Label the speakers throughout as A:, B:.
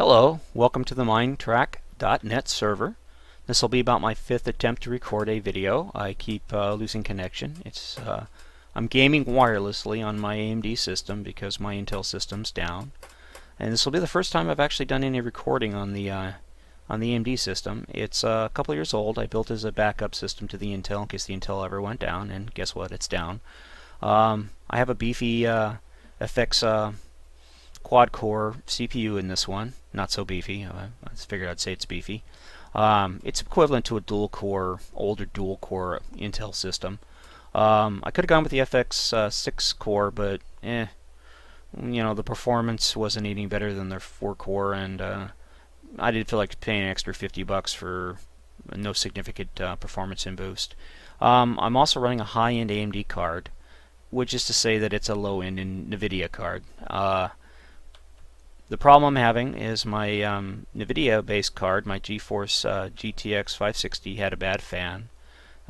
A: Hello, welcome to the mindtrack.net server. This will be about my 5th attempt to record a video. I keep losing connection. I'm gaming wirelessly on my AMD system because my Intel system's down. And this will be the first time I've actually done any recording on the AMD system. It's a couple of years old. I built it as a backup system to the Intel in case the Intel ever went down, and guess what? It's down. I have a beefy FX quad-core CPU in this one. Not so beefy. I just figured I'd say it's beefy. It's equivalent to a dual-core, older dual-core Intel system. I could have gone with the FX 6 core, but the performance wasn't any better than their 4 core, and I didn't feel like paying an extra $50 for no significant performance and boost. I'm also running a high-end AMD card, which is to say that it's a low-end NVIDIA card. The problem I'm having is my NVIDIA-based card, my GeForce GTX 560, had a bad fan.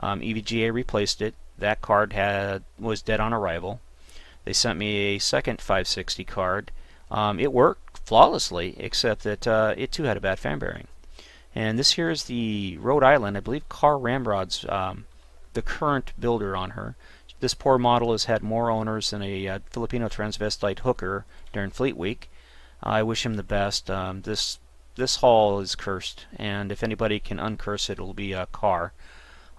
A: EVGA replaced it. That card was dead on arrival. They sent me a second 560 card. It worked flawlessly, except that it too had a bad fan bearing. And this here is the Rhode Island, I believe Car Ramrod's the current builder on her. This poor model has had more owners than a Filipino transvestite hooker during Fleet Week. I wish him the best. This haul is cursed, and if anybody can uncurse it, it'll be a Car.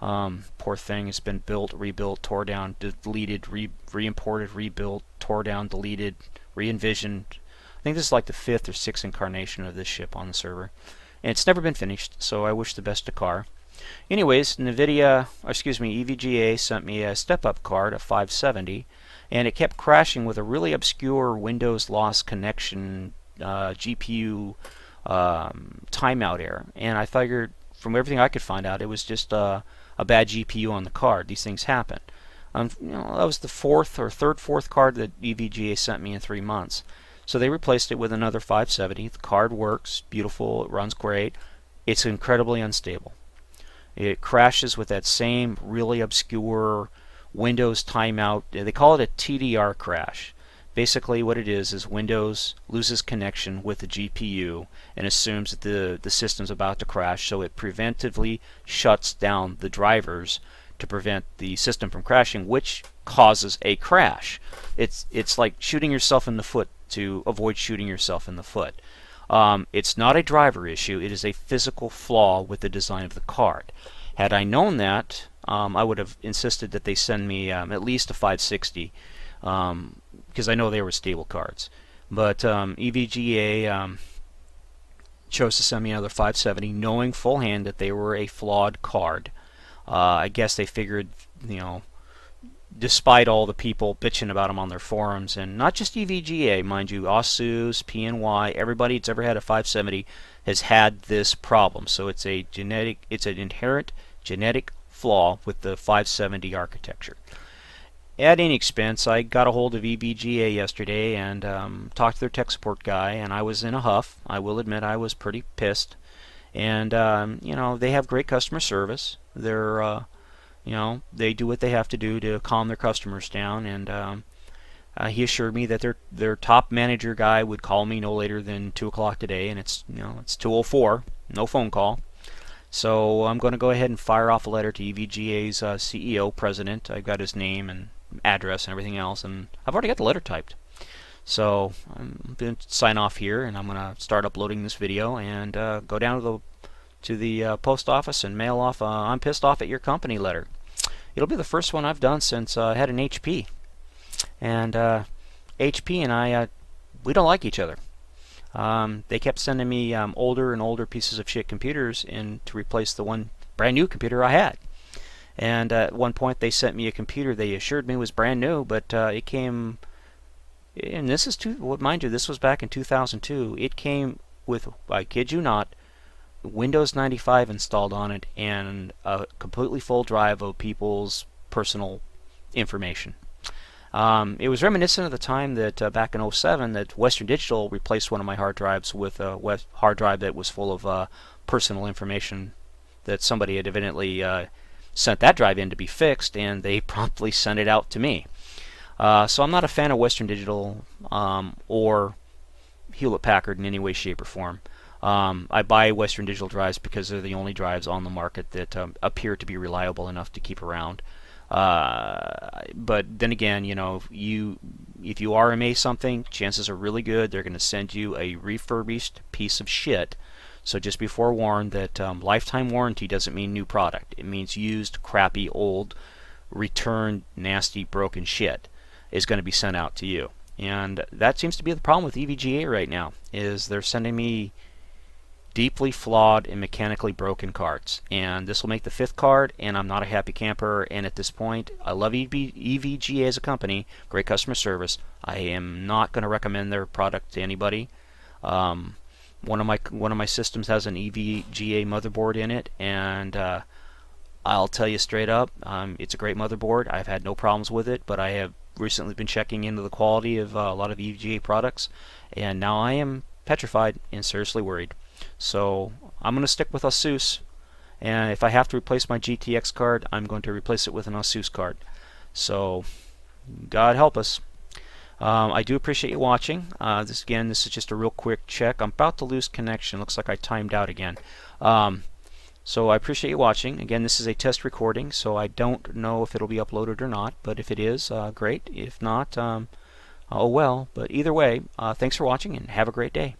A: Poor thing has been built, rebuilt, tore down, deleted, re-imported, rebuilt, tore down, deleted, re-envisioned. I think this is like the 5th or 6th incarnation of this ship on the server, and it's never been finished. So I wish the best to Car. Anyways, EVGA sent me a step-up card, a 570. And it kept crashing with a really obscure Windows lost connection GPU timeout error. And I figured, from everything I could find out, it was just a bad GPU on the card. These things happen. That was the fourth card that EVGA sent me in 3 months. So they replaced it with another 570. The card works, beautiful, it runs great. It's incredibly unstable. It crashes with that same really obscure Windows timeout. They call it a TDR crash. Basically what it is Windows loses connection with the GPU and assumes that the system's about to crash, so it preventively shuts down the drivers to prevent the system from crashing, which causes a crash. It's like shooting yourself in the foot to avoid shooting yourself in the foot. It's not a driver issue, it is a physical flaw with the design of the card. Had I known that, I would have insisted that they send me at least a 560, because I know they were stable cards. But EVGA chose to send me another 570, knowing full hand that they were a flawed card. I guess they figured, despite all the people bitching about them on their forums, and not just EVGA, mind you, ASUS, PNY, everybody that's ever had a 570 has had this problem. So it's an inherent genetic flaw with the 570 architecture. At any expense, I got a hold of EVGA yesterday and talked to their tech support guy, and I was in a huff. I will admit I was pretty pissed. And they have great customer service. They do what they have to do to calm their customers down, and he assured me that their top manager guy would call me no later than 2 o'clock today, and it's 2:04, no phone call. So I'm going to go ahead and fire off a letter to EVGA's CEO, president. I've got his name and address and everything else, and I've already got the letter typed. So I'm going to sign off here, and I'm going to start uploading this video and go down to the post office and mail off I'm pissed off at your company letter. It'll be the first one I've done since I had an HP. And HP and I, we don't like each other. They kept sending me older and older pieces of shit computers to replace the one brand new computer I had. And at one point they sent me a computer they assured me was brand new, but it came, and this is mind you, this was back in 2002. It came with, I kid you not, Windows 95 installed on it and a completely full drive of people's personal information. It was reminiscent of the time that back in 07 that Western Digital replaced one of my hard drives with a hard drive that was full of personal information that somebody had evidently sent that drive in to be fixed, and they promptly sent it out to me. So I'm not a fan of Western Digital or Hewlett-Packard in any way, shape, or form. I buy Western Digital drives because they're the only drives on the market that appear to be reliable enough to keep around. But then again, if you RMA something, chances are really good they're going to send you a refurbished piece of shit. So just be forewarned that lifetime warranty doesn't mean new product. It means used, crappy, old, returned, nasty, broken shit is going to be sent out to you. And that seems to be the problem with EVGA right now, is they're sending me deeply flawed and mechanically broken cards. And this will make the 5th card, and I'm not a happy camper. And at this point, I love EVGA as a company, great customer service. I am not going to recommend their product to anybody. One of my systems has an EVGA motherboard in it, and I'll tell you straight up, it's a great motherboard. I've had no problems with it, but I have recently been checking into the quality of a lot of EVGA products, and now I am petrified and seriously worried. So I'm going to stick with ASUS, and if I have to replace my GTX card, I'm going to replace it with an ASUS card. So God help us. I do appreciate you watching. This is just a real quick check. I'm about to lose connection. Looks like I timed out again. So I appreciate you watching. Again, this is a test recording, so I don't know if it'll be uploaded or not. But if it is, great. If not, oh well. But either way, thanks for watching and have a great day.